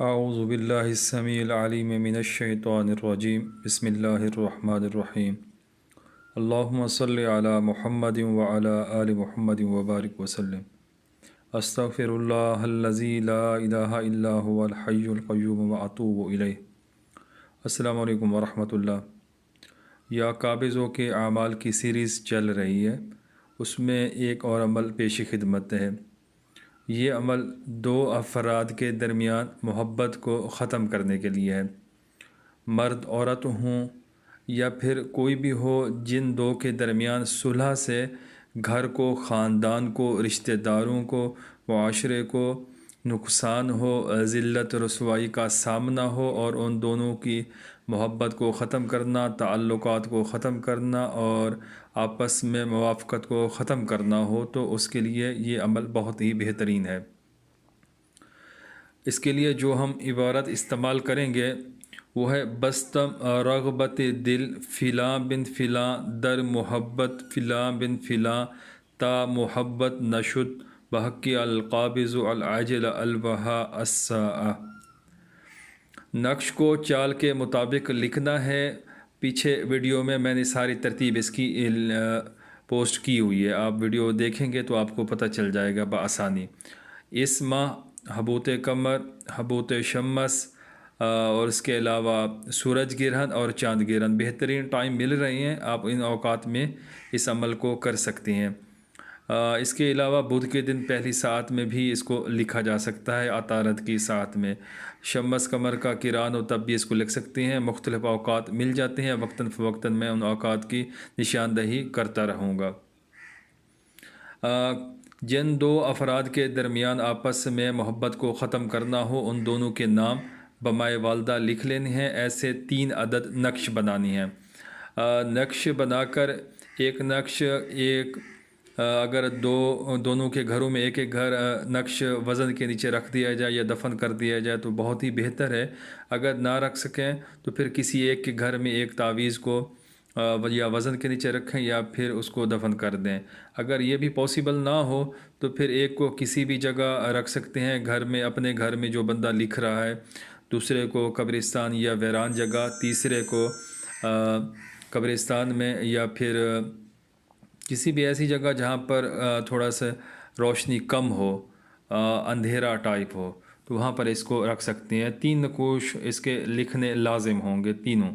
اعوذ باللہ السمیع العلیم من الشیطان الرجیم بسم اللہ الرحمن الرحیم اللہم صلی علی محمد وعلی آل محمد وبارک وسلم استغفر اللہ الذی لا الہ الا هو الحی القیوم واتوب الیہ۔ السلام علیکم ورحمۃ اللہ۔ یا قابضوں کے اعمال کی سیریز چل رہی ہے، اس میں ایک اور عمل پیش خدمت ہے۔ یہ عمل دو افراد کے درمیان محبت کو ختم کرنے کے لیے ہے، مرد عورت ہوں یا پھر کوئی بھی ہو، جن دو کے درمیان صلح سے گھر کو، خاندان کو، رشتہ داروں کو، معاشرے کو نقصان ہو، ذلت رسوائی کا سامنا ہو، اور ان دونوں کی محبت کو ختم کرنا، تعلقات کو ختم کرنا اور آپس میں موافقت کو ختم کرنا ہو، تو اس کے لیے یہ عمل بہت ہی بہترین ہے۔ اس کے لیے جو ہم عبارت استعمال کریں گے وہ ہے بستم رغبت دل فلاں بن فلاں در محبت فلاں بن فلاں تا محبت نشد بحقی القابض العاجل البہا الساعہ۔ نقش کو چال کے مطابق لکھنا ہے۔ پیچھے ویڈیو میں نے ساری ترتیب اس کی پوسٹ کی ہوئی ہے، آپ ویڈیو دیکھیں گے تو آپ کو پتہ چل جائے گا بآسانی۔ اس ماہ حبوط قمر، حبوط شمس اور اس کے علاوہ سورج گرہن اور چاند گرہن بہترین ٹائم مل رہے ہیں، آپ ان اوقات میں اس عمل کو کر سکتے ہیں۔ اس کے علاوہ بدھ کے دن پہلی ساعت میں بھی اس کو لکھا جا سکتا ہے، عطارد کی ساعت میں شمس قمر کا کران ہو تب بھی اس کو لکھ سکتے ہیں۔ مختلف اوقات مل جاتے ہیں، وقتاً فوقتاً میں ان اوقات کی نشاندہی کرتا رہوں گا۔ جن دو افراد کے درمیان آپس میں محبت کو ختم کرنا ہو، ان دونوں کے نام بمائے والدہ لکھ لینے ہیں۔ ایسے 3 عدد نقش بنانی ہیں۔ نقش بنا کر ایک نقش اگر دونوں کے گھروں میں ایک گھر نقش وزن کے نیچے رکھ دیا جائے یا دفن کر دیا جائے تو بہت ہی بہتر ہے۔ اگر نہ رکھ سکیں تو پھر کسی ایک کے گھر میں ایک تعویذ کو یا وزن کے نیچے رکھیں یا پھر اس کو دفن کر دیں۔ اگر یہ بھی پاسبل نہ ہو تو پھر ایک کو کسی بھی جگہ رکھ سکتے ہیں گھر میں، اپنے گھر میں جو بندہ لکھ رہا ہے، دوسرے کو قبرستان یا ویران جگہ، تیسرے کو قبرستان میں یا پھر کسی بھی ایسی جگہ جہاں پر تھوڑا سا روشنی کم ہو، اندھیرا ٹائپ ہو، تو وہاں پر اس کو رکھ سکتے ہیں۔ 3 نقوش اس کے لکھنے لازم ہوں گے تینوں۔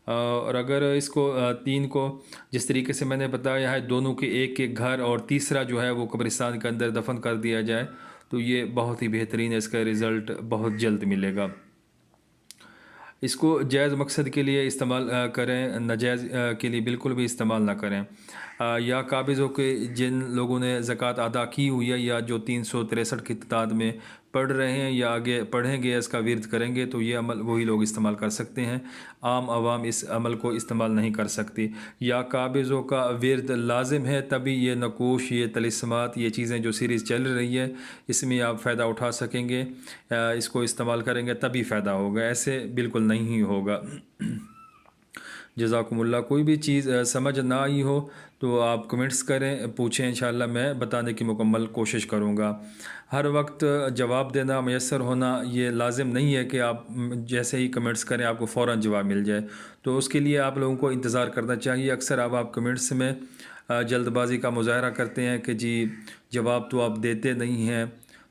اور اگر اس کو 3 کو جس طریقے سے میں نے بتایا ہے، دونوں کے ایک گھر اور تیسرا جو ہے وہ قبرستان کے اندر دفن کر دیا جائے تو یہ بہت ہی بہترین ہے، اس کا رزلٹ بہت جلد ملے گا۔ اس کو جائز مقصد کے لیے استعمال کریں، ناجائز کے لیے بالکل بھی استعمال نہ کریں۔ یا قابضوں کے جن لوگوں نے زکوٰۃ ادا کی ہوئی ہے یا جو 363 کی تعداد میں پڑھ رہے ہیں یا آگے پڑھیں گے، اس کا ورد کریں گے، تو یہ عمل وہی لوگ استعمال کر سکتے ہیں، عام عوام اس عمل کو استعمال نہیں کر سکتی۔ یا قابضوں کا ورد لازم ہے، تبھی یہ نقوش، یہ طلسمات، یہ چیزیں جو سیریز چل رہی ہے اس میں آپ فائدہ اٹھا سکیں گے، اس کو استعمال کریں گے تبھی فائدہ ہوگا، ایسے بالکل نہیں ہوگا۔ جزاکم اللہ۔ کوئی بھی چیز سمجھ نہ آئی ہو تو آپ کمنٹس کریں، پوچھیں، انشاءاللہ میں بتانے کی مکمل کوشش کروں گا۔ ہر وقت جواب دینا، میسر ہونا یہ لازم نہیں ہے کہ آپ جیسے ہی کمنٹس کریں آپ کو فوراً جواب مل جائے، تو اس کے لیے آپ لوگوں کو انتظار کرنا چاہیے۔ اکثر آپ کمنٹس میں جلد بازی کا مظاہرہ کرتے ہیں کہ جی جواب تو آپ دیتے نہیں ہیں،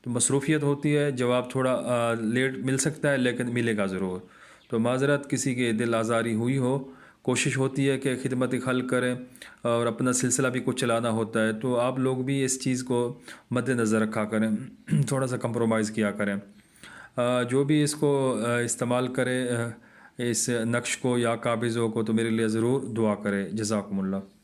تو مصروفیت ہوتی ہے، جواب تھوڑا لیٹ مل سکتا ہے لیکن ملے گا ضرور۔ تو معذرت کسی کے دل آزاری ہوئی ہو، کوشش ہوتی ہے کہ خدمت خلق کریں اور اپنا سلسلہ بھی کچھ چلانا ہوتا ہے، تو آپ لوگ بھی اس چیز کو مد نظر رکھا کریں، تھوڑا سا کمپرومائز کیا کریں۔ جو بھی اس کو استعمال کرے اس نقش کو یا قابضوں کو، تو میرے لیے ضرور دعا کرے۔ جزاکم اللہ۔